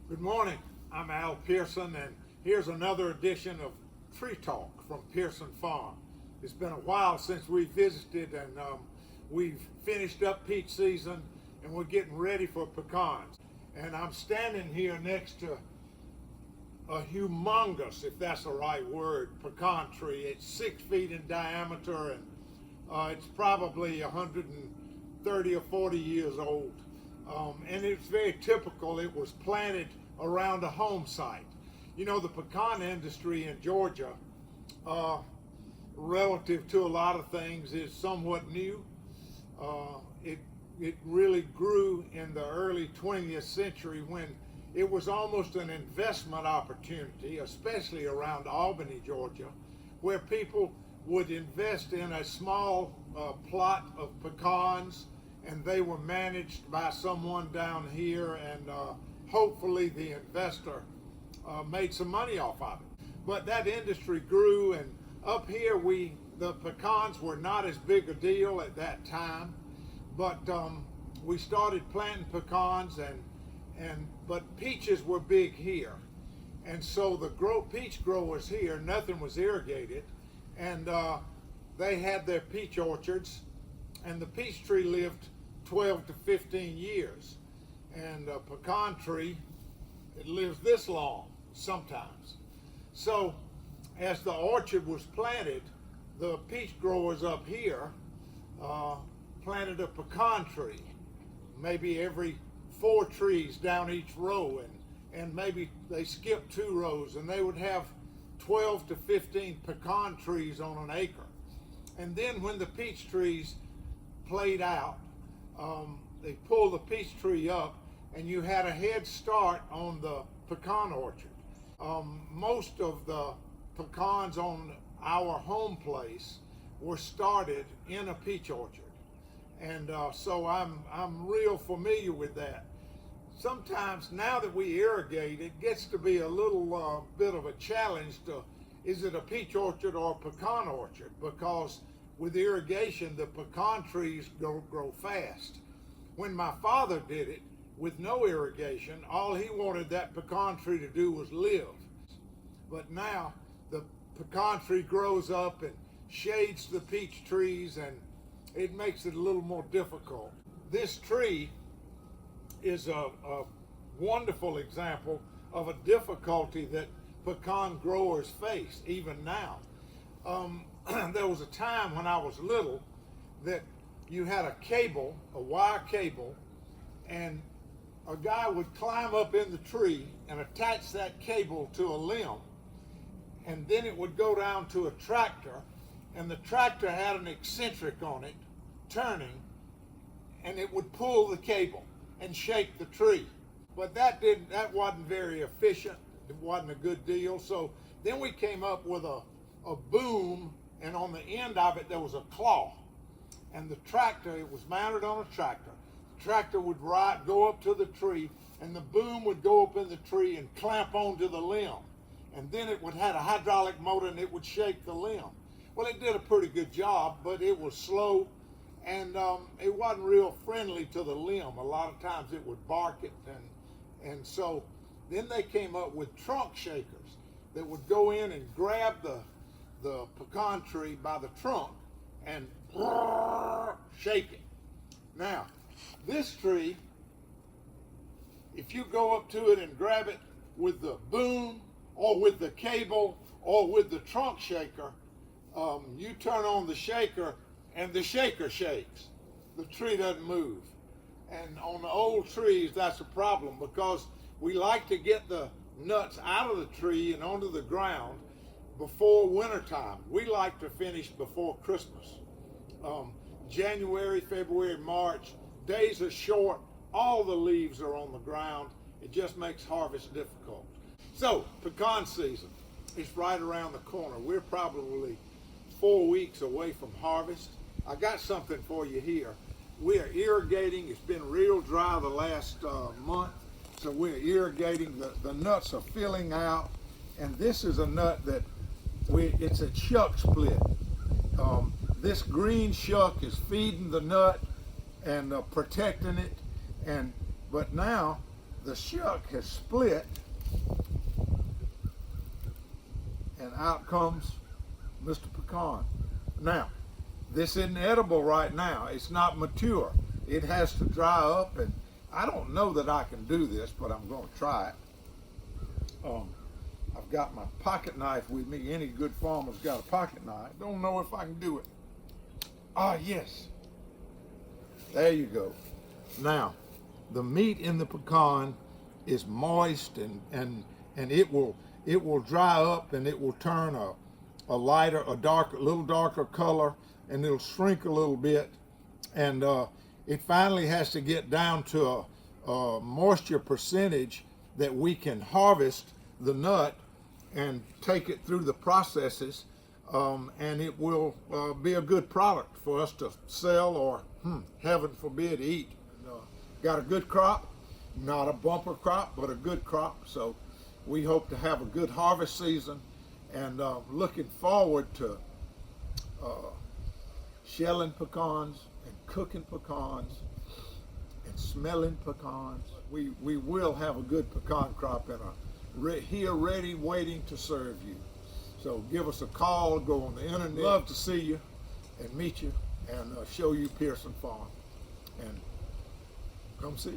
Good morning. I'm Al Pearson, and here's another edition of Tree Talk from Pearson Farm. It's been a while since we visited, and we've finished up peach season, and we're getting ready for pecans. And I'm standing here next to a humongous, if that's the right word, pecan tree. It's 6 feet in diameter, and it's probably 130 or 40 years old. And it's very typical. It was planted around a home site. You know, the pecan industry in Georgia, relative to a lot of things, is somewhat new. It really grew in the early 20th century when it was almost an investment opportunity, especially around Albany, Georgia, where people would invest in a small plot of pecans, and they were managed by someone down here, and hopefully the investor made some money off of it. But that industry grew, and up here the pecans were not as big a deal at that time, but we started planting pecans, but peaches were big here. And so the peach growers here, nothing was irrigated, and they had their peach orchards, and the peach tree lived 12 to 15 years. And a pecan tree, it lives this long sometimes. So as the orchard was planted, the peach growers up here planted a pecan tree, maybe every 4 trees down each row, and maybe they skipped 2 rows, and they would have 12 to 15 pecan trees on an acre. And then when the peach trees played out, they pulled the peach tree up, and you had a head start on the pecan orchard. Most of the pecans on our home place were started in a peach orchard, and so I'm real familiar with that. Sometimes now that we irrigate, it gets to be a little bit of a challenge to, is it a peach orchard or a pecan orchard? Because with irrigation, the pecan trees grow fast. When my father did it with no irrigation, all he wanted that pecan tree to do was live. But now the pecan tree grows up and shades the peach trees, and it makes it a little more difficult. This tree is a wonderful example of a difficulty that pecan growers face even now. There was a time when I was little that you had a wire cable, and a guy would climb up in the tree and attach that cable to a limb, and then it would go down to a tractor, and the tractor had an eccentric on it turning, and it would pull the cable and shake the tree. But that wasn't very efficient. It wasn't a good deal. So then we came up with a boom, and on the end of it there was a claw, and the tractor, it was mounted on a tractor. The tractor would go up to the tree, and the boom would go up in the tree and clamp onto the limb, and then it would have a hydraulic motor, and it would shake the limb. Well, it did a pretty good job, but it was slow, and it wasn't real friendly to the limb. A lot of times it would bark it, and so then they came up with trunk shakers that would go in and grab the pecan tree by the trunk and shake it. Now, this tree, if you go up to it and grab it with the boom or with the cable or with the trunk shaker, you turn on the shaker and the shaker shakes. The tree doesn't move. And on the old trees, that's a problem, because we like to get the nuts out of the tree and onto the ground before wintertime. We like to finish before Christmas. January, February, March, days are short, all the leaves are on the ground. It just makes harvest difficult. So, pecan season is right around the corner. We're probably 4 weeks away from harvest. I got something for you here. We are irrigating. It's been real dry the last month, so we're irrigating. The nuts are filling out, and this is a nut that it's a shuck split. This green shuck is feeding the nut and protecting it, but now the shuck has split, and out comes Mr. Pecan. Now, this isn't edible right now. It's not mature. It has to dry up, and I don't know that I can do this, but I'm going to try it. I've got my pocket knife with me. Any good farmer's got a pocket knife. Don't know if I can do it. Ah, yes. There you go. Now, the meat in the pecan is moist, and it will dry up, and it will turn a lighter, a little darker color, and it'll shrink a little bit, and it finally has to get down to a moisture percentage that we can harvest the nut and take it through the processes, and it will be a good product for us to sell or, heaven forbid, eat. Got a good crop, not a bumper crop, but a good crop. So we hope to have a good harvest season, and looking forward to shelling pecans and cooking pecans and smelling pecans. We will have a good pecan crop and here ready, waiting to serve you. So give us a call, go on the internet. Love to see you and meet you and show you Pearson Farm. And come see us.